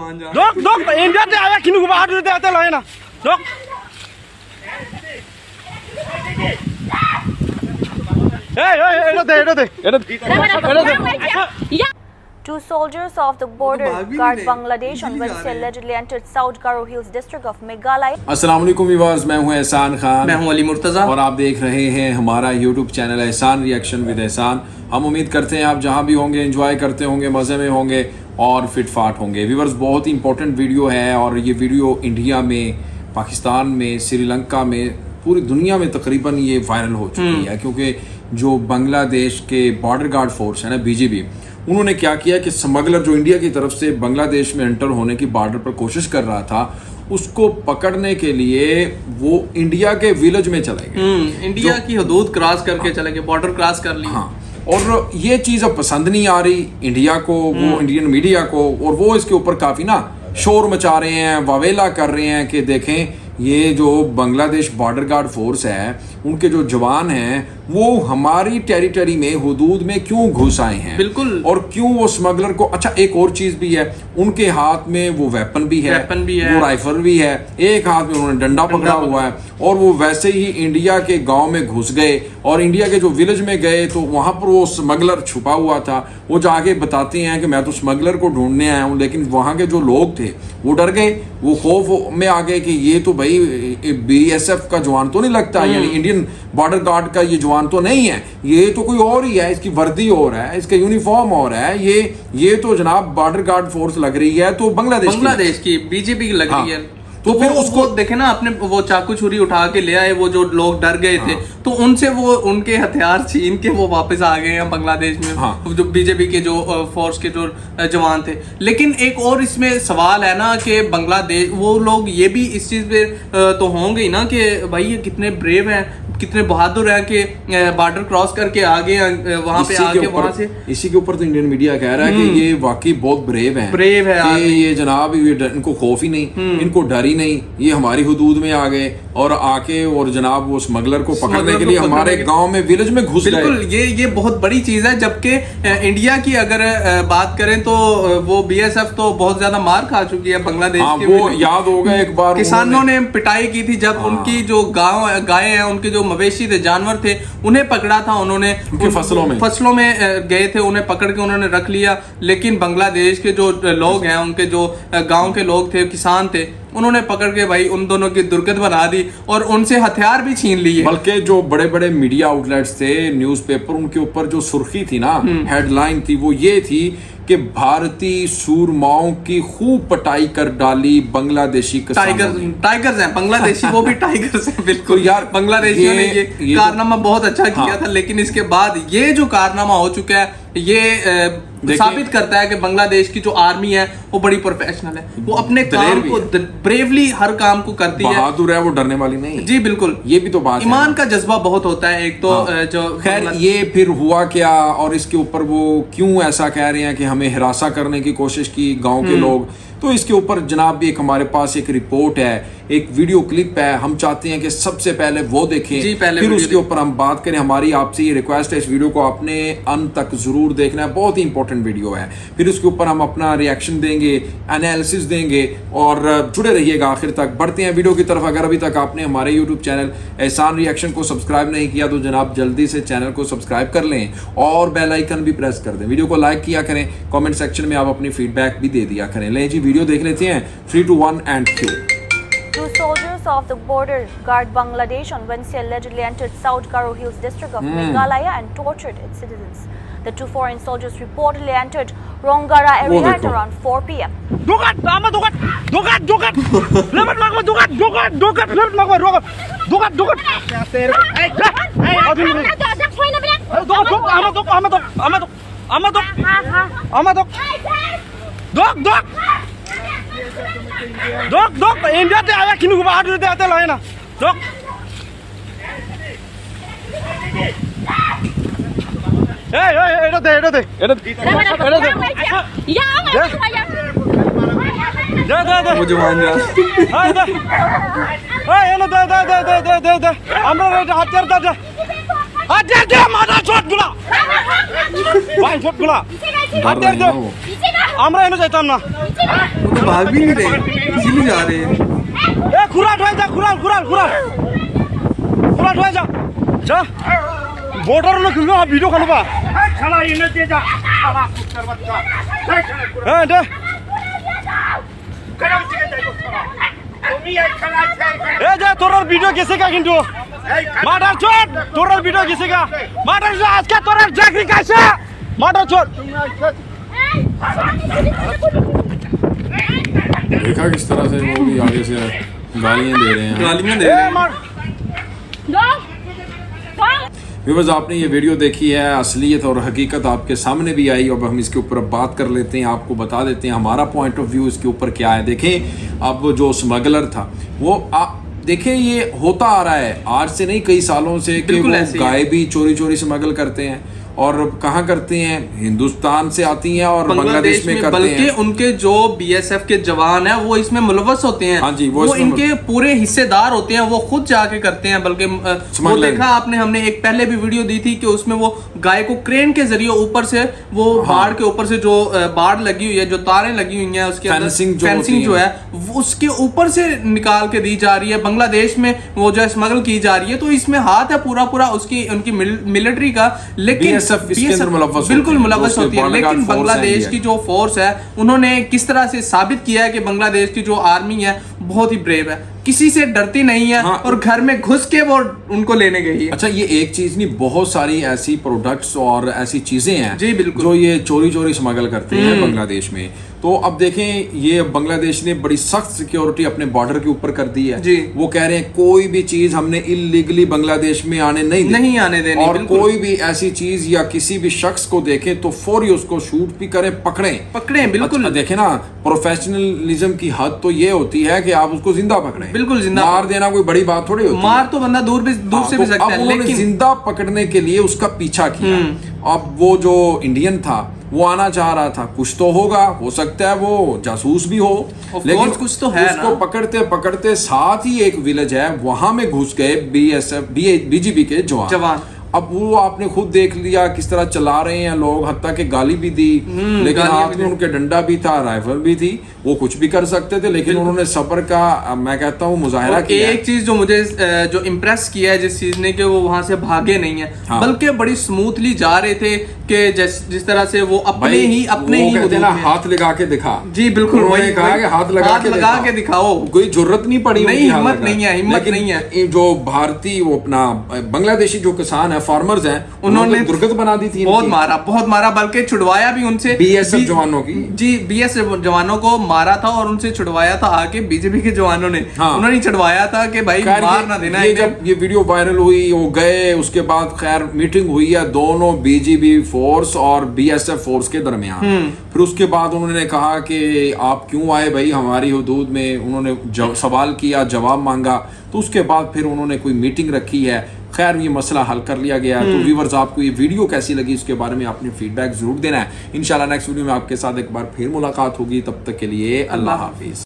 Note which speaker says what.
Speaker 1: Dok, dok, India te aya kinu ba hadu te ate loy na. Dok.
Speaker 2: Two soldiers of the border guard Bangladesh on Wednesday allegedly entered South Garo Hills district of Meghalaya.
Speaker 3: अस्सलाम वालेकुम viewers, मैं हूं एहसान खान।
Speaker 4: मैं हूं अली मुर्तज़ा
Speaker 3: और आप देख रहे हैं हमारा यूट्यूब चैनल एहसान रिएक्शन विद एहसान। हम उम्मीद करते हैं आप जहां भी होंगे एंजॉय करते होंगे, मज़े में होंगे और फिट फाट होंगे। व्यूअर्स, बहुत ही इंपॉर्टेंट वीडियो है और ये वीडियो इंडिया में, पाकिस्तान में, श्रीलंका में, पूरी दुनिया में तकरीबन ये वायरल हो चुकी है, क्योंकि जो बांग्लादेश के बॉर्डर गार्ड फोर्स है ना, बीजीबी, उन्होंने क्या किया कि स्मगलर जो इंडिया की तरफ से बांग्लादेश में एंटर होने की बॉर्डर पर कोशिश कर रहा था, उसको पकड़ने के लिए वो इंडिया के विलेज में चले गए।
Speaker 4: इंडिया की हदूद क्रॉस करके चले गए, बॉर्डर क्रॉस कर ली।
Speaker 3: हाँ, और ये चीज़ अब पसंद नहीं आ रही इंडिया को, वो इंडियन मीडिया को, और वो इसके ऊपर काफ़ी ना शोर मचा रहे हैं, वावेला कर रहे हैं कि देखें ये जो बांग्लादेश बॉर्डर गार्ड फोर्स है, उनके जो जवान हैं वो हमारी टेरिटरी में, हुदूद में क्यों घुस आए हैं,
Speaker 4: बिल्कुल,
Speaker 3: और क्यों वो स्मगलर को। अच्छा, एक और चीज भी है, उनके हाथ में वो वेपन भी है, वो राइफल भी है, एक हाथ में उन्होंने डंडा पकड़ा हुआ है, और वो वैसे ही इंडिया के गांव में घुस गए और इंडिया के जो विलेज में गए तो वहां पर वो स्मगलर छुपा हुआ था। वो जाके बताते हैं कि मैं तो स्मगलर को ढूंढने आया हूँ, लेकिन वहां के जो लोग थे वो डर गए, वो खौफ में आ गए कि ये तो भाई बीएसएफ का जवान तो नहीं लगता, यानी इंडियन बॉर्डर गार्ड का ये जवान तो नहीं है, ये तो कोई और ही है, इसकी वर्दी और है, इसका यूनिफॉर्म और है, ये तो जनाब बॉर्डर गार्ड फोर्स लग रही है, तो बांग्लादेश की
Speaker 4: बीजेपी की लग रही है।
Speaker 3: तो फिर उसको
Speaker 4: देखे ना, अपने वो चाकू छुरी उठा के ले आए, वो जो लोग डर गए थे, तो उनसे वो उनके हथियार छीन के वो वापस आ गए हैं बांग्लादेश में, जो बीजेपी के जो फोर्स के जो जवान थे। लेकिन एक और इसमें सवाल है ना कि बांग्लादेश, वो लोग ये भी इस चीज पे तो होंगे ही ना कि भाई ये कितने ब्रेव हैं, कितने बहादुर हैं कि बॉर्डर क्रॉस करके आ गए वहां पे आके, वहां से।
Speaker 3: इसी के ऊपर तो इंडियन मीडिया कह रहा है कि ये वाकई बहुत ब्रेव है, ये जनाब इनको खौफ ही नहीं, इनको डर ही नहीं, ये हमारी हुदूद में आ गए और आके और जनाब वो स्मगलर को पकड़ने के लिए हमारे गांव में, विलेज में घुस गए।
Speaker 4: बिल्कुल, ये बहुत बड़ी चीज है। जबकि इंडिया की अगर बात करें तो वो बीएसएफ तो बहुत ज्यादा मार खा चुकी है बांग्लादेश की।
Speaker 3: वो याद होगा एक बार
Speaker 4: किसानों ने पिटाई की थी जब उनकी जो गाय हैं, उनके जो मवेशी थे, जानवर थे, उन्हें पकड़ा था उन्होंने, फसलों में गए थे, उन्हें पकड़ के उन्होंने रख लिया। लेकिन बांग्लादेश के जो लोग हैं, उनके जो गांव के लोग थे, किसान थे, उन्होंने पकड़ के भाई उन दोनों की दुर्गत बना दी और उनसे हथियार भी छीन लिए।
Speaker 3: बल्कि जो बड़े बड़े मीडिया आउटलेट्स थे, न्यूज़पेपर, उनके ऊपर जो सुर्खी थी ना, हेडलाइन थी, वो ये थी कि भारतीय सूरमाओं की खूब पटाई कर डाली बांग्लादेशी
Speaker 4: टाइगर्स हैं बांग्लादेशी, वो भी टाइगर्स हैं। बिल्कुल यार, बांग्लादेशियों ने ये कारनामा बहुत अच्छा किया था, लेकिन इसके बाद ये जो कारनामा हो चुका है, ये साबित करता है कि बांग्लादेश की जो आर्मी है वो बड़ी प्रोफेशनल है, वो अपने काम को ब्रेवली हर काम को करती है,
Speaker 3: बहादुर है, वो डरने वाली नहीं है।
Speaker 4: जी बिल्कुल,
Speaker 3: ये भी तो बात,
Speaker 4: ईमान का जज्बा बहुत होता है एक तो। जो
Speaker 3: खैर, ये फिर हुआ क्या और इसके ऊपर वो क्यों ऐसा कह रहे हैं कि हमें हिरासा करने की कोशिश की गांव के लोग, तो इसके ऊपर जनाब एक हमारे पास एक रिपोर्ट है, एक वीडियो क्लिप है, हम चाहते हैं कि सबसे पहले वो देखें, फिर उसके ऊपर हम बात करें। हमारी आपसे ये रिक्वेस्ट है, इस वीडियो को आपने अंत तक जरूर देखना है, बहुत ही इंपॉर्टेंट वीडियो है। फिर उसके ऊपर हम अपना रिएक्शन देंगे, एनालिसिस देंगे, और जुड़े रहिएगा आखिर तक। बढ़ते हैं वीडियो की तरफ। अगर अभी तक आपने हमारे यूट्यूब चैनल एहसान रिएक्शन को सब्सक्राइब नहीं किया तो जनाब जल्दी से चैनल को सब्सक्राइब कर लें और बेल आइकन भी प्रेस कर दें। वीडियो को लाइक किया करें, कमेंट सेक्शन में आप अपनी फीडबैक भी दे दिया करें। लें जी, वीडियो देख लेते हैं। 3, 2, 1 and Q.
Speaker 2: Two soldiers of the border guard Bangladesh on Wednesday allegedly entered South Garo Hills district of Meghalaya and tortured its citizens. The two foreign soldiers reportedly entered Rongara area at around 4 p.m.
Speaker 1: Dogat, lebat magma dogat, lebat magma dogat. Dok, India te aya kinu ba hadu te ate loy na. Dok. Eta de.
Speaker 4: वो जवान
Speaker 1: de. Amra hatyar da. दे दे मारा छोट गुला भाई छोट गुला
Speaker 3: डर रहे हैं ना वो।
Speaker 1: আমরা এনে যাইতাম না
Speaker 4: वो तो भाग भी नहीं रहे, इसीलिए जा रहे हैं।
Speaker 1: এ খুরাট হয়ে যা খুরাট হয়ে যা যা বর্ডার লোক কিলো ভিডিও খালবা
Speaker 5: খেলা এনে দিয়ে যা শালা কুত্তার বাচ্চা
Speaker 1: হ্যাঁ দে
Speaker 5: কেন থেকে যাইবো শালা তুমি এই খেলা
Speaker 1: এ যা তোর ভিডিও গেছে কা কিন্তু মাটার চোট তোর ভিডিও গেছে কা মাটার চোট আজকে তোর চাকরি কাছে মাটার চোট
Speaker 3: देखा किस तरह से वो भी आगे से गालियां दे रहे हैं।
Speaker 4: गालियां दे
Speaker 1: এ
Speaker 4: रहे हैं।
Speaker 1: মার
Speaker 3: व्यूअर्स, आपने ये वीडियो देखी है, असलियत और हकीकत आपके सामने भी आई। अब हम इसके ऊपर बात कर लेते हैं, आपको बता देते हैं हमारा पॉइंट ऑफ व्यू इसके ऊपर क्या है। देखें, अब जो स्मगलर था वो देखें ये होता आ रहा है आज से नहीं, कई सालों से कि
Speaker 4: बिल्कुल
Speaker 3: वो
Speaker 4: ऐसे ही
Speaker 3: गाय भी चोरी चोरी स्मगल करते हैं। और कहाँ करते हैं? हिंदुस्तान से आती हैं और बांग्लादेश में करते
Speaker 4: बल्कि
Speaker 3: हैं।
Speaker 4: उनके जो बीएसएफ के जवान हैं वो इसमें मुलव्वस होते हैं।
Speaker 3: हाँ जी, वो
Speaker 4: वो
Speaker 3: इसमें
Speaker 4: इनके पूरे हिस्सेदार होते हैं, वो खुद जाके करते हैं। बल्कि वो
Speaker 3: Smuggling।
Speaker 4: देखा आपने, हमने एक पहले भी वीडियो दी थी कि उसमें वो गाय को क्रेन के जरिए ऊपर से वो बाढ़ के ऊपर से जो बाढ़ लगी हुई है, जो तारें लगी हुई हैं उसके अंदर
Speaker 3: Fencing जो
Speaker 4: फेंसिंग
Speaker 3: होती
Speaker 4: जो
Speaker 3: है।
Speaker 4: है वो उसके ऊपर से निकाल के दी जा रही है। बांग्लादेश में वो जो स्मगल की जा रही है, तो इसमें हाथ है पूरा उसकी उनकी मिलिट्री का। लेकिन
Speaker 3: BSF इसके अंदर मुलव्वस
Speaker 4: बिल्कुल
Speaker 3: होती है,
Speaker 4: मुलव्वस
Speaker 3: जो
Speaker 4: होती है।
Speaker 3: उसके
Speaker 4: लेकिन
Speaker 3: बॉर्डर गार्ड
Speaker 4: बांग्लादेश
Speaker 3: फोर्स है
Speaker 4: की जो फोर्स है, उन्होंने किस तरह से साबित किया है कि बांग्लादेश की जो आर्मी है बहुत ही ब्रेव है, किसी से डरती नहीं है।
Speaker 3: हाँ।
Speaker 4: और घर में घुस के वो उनको लेने गई है।
Speaker 3: अच्छा, ये एक चीज नहीं, बहुत सारी ऐसी प्रोडक्ट्स और ऐसी चीजें हैं
Speaker 4: जी, बिल्कुल।
Speaker 3: जो ये चोरी चोरी स्मगल करते हैं बांग्लादेश में। तो अब देखें, ये बांग्लादेश ने बड़ी सख्त सिक्योरिटी अपने बॉर्डर के ऊपर कर दी है।
Speaker 4: जी।
Speaker 3: वो कह रहे हैं कोई भी चीज हमने इलीगली बांग्लादेश में आने नहीं
Speaker 4: आने देनी।
Speaker 3: और
Speaker 4: बिल्कुल।
Speaker 3: कोई भी ऐसी चीज या किसी भी शख्स को देखे तो फौरी उसको शूट भी करें, पकड़ें।
Speaker 4: बिल्कुल।
Speaker 3: अच्छा, देखें ना, प्रोफेशनलिज्म की हद तो ये होती है कि आप उसको जिंदा पकड़ें।
Speaker 4: बिल्कुल जिंदा
Speaker 3: मार देना कोई बड़ी बात थोड़ी होती है।
Speaker 4: मार तो बंदा दूर से भी
Speaker 3: तो
Speaker 4: सकता
Speaker 3: अब
Speaker 4: है,
Speaker 3: उन्होंने
Speaker 4: लेकिन
Speaker 3: जिंदा पकड़ने के लिए उसका पीछा किया। अब वो जो इंडियन था वो आना चाह रहा था, कुछ तो होगा, हो सकता है वो जासूस भी हो,
Speaker 4: Of
Speaker 3: लेकिन
Speaker 4: course, कुछ तो है
Speaker 3: उसको
Speaker 4: ना।
Speaker 3: पकड़ते पकड़ते साथ ही एक विलेज है वहां में घुस गए बीजेपी के जवान। अब वो आपने खुद देख लिया किस तरह चला रहे हैं लोग, हत्ता के गाली भी दी, लेकिन
Speaker 4: गालियां
Speaker 3: हाथ
Speaker 4: भी
Speaker 3: में उनके डंडा भी था, राइफल भी थी, वो कुछ भी कर सकते थे, लेकिन उन्होंने सब्र का, मैं कहता हूँ, मुजाहरा
Speaker 4: और
Speaker 3: किया।
Speaker 4: एक चीज जो मुझे जो इम्प्रेस किया है जिस चीज ने, कि वो वहां से भागे नहीं है,
Speaker 3: हाँ।
Speaker 4: बल्कि बड़ी स्मूथली जा रहे थे कि जिस तरह से वो अपने
Speaker 3: भाई,
Speaker 4: ही
Speaker 3: वो कहते हैं ना,
Speaker 4: हुदूद में-
Speaker 3: हाथ लगा के दिखा।
Speaker 4: जी बिल्कुल,
Speaker 3: उन्होंने
Speaker 4: वही
Speaker 3: कहा कि हाथ लगा के
Speaker 4: दिखाओ।
Speaker 3: कोई जरूरत नहीं पड़ी,
Speaker 4: नहीं,
Speaker 3: उनकी हाथ
Speaker 4: हिम्मत
Speaker 3: लगाने।
Speaker 4: नहीं है, हिम्मत
Speaker 3: लेकिन
Speaker 4: नहीं है।
Speaker 3: ये जो भारतीय, वो अपना बांग्लादेशी जो किसान है, फार्मर्स हैं,
Speaker 4: उन्होंने
Speaker 3: दुर्गत बना दी थी।
Speaker 4: बहुत मारा, बल्कि छुड़वाया भी उनसे।
Speaker 3: बीएसएफ जवानों की।
Speaker 4: जी, बीएसएफ जवानों को मारा था और उनसे छुड़वाया था आके बीजेपी के जवानों ने।
Speaker 3: हाँ।
Speaker 4: उन्होंने छुड़वाया था कि भाई
Speaker 3: खैर,
Speaker 4: मार ना देना
Speaker 3: ये
Speaker 4: इन्हें।
Speaker 3: जब ये वीडियो वायरल हुई, वो गए, उसके बाद खैर मीटिंग हुई है दोनों बीजेपी फोर्स और बीएसएफ फोर्स के दरमियान। फिर उसके बाद उन्होंने कहा कि आप क्यों आए भाई हमारी हुदूद में, उन्होंने सवाल किया, जवाब मांगा, तो उसके बाद फिर उन्होंने कोई मीटिंग रखी है। खैर, ये मसला हल कर लिया गया। तो व्यूअर्स, आपको ये वीडियो कैसी लगी इसके बारे में आपने फीडबैक जरूर देना है। इंशाल्लाह नेक्स्ट वीडियो में आपके साथ एक बार फिर मुलाकात होगी, तब तक के लिए अल्लाह हाफिज।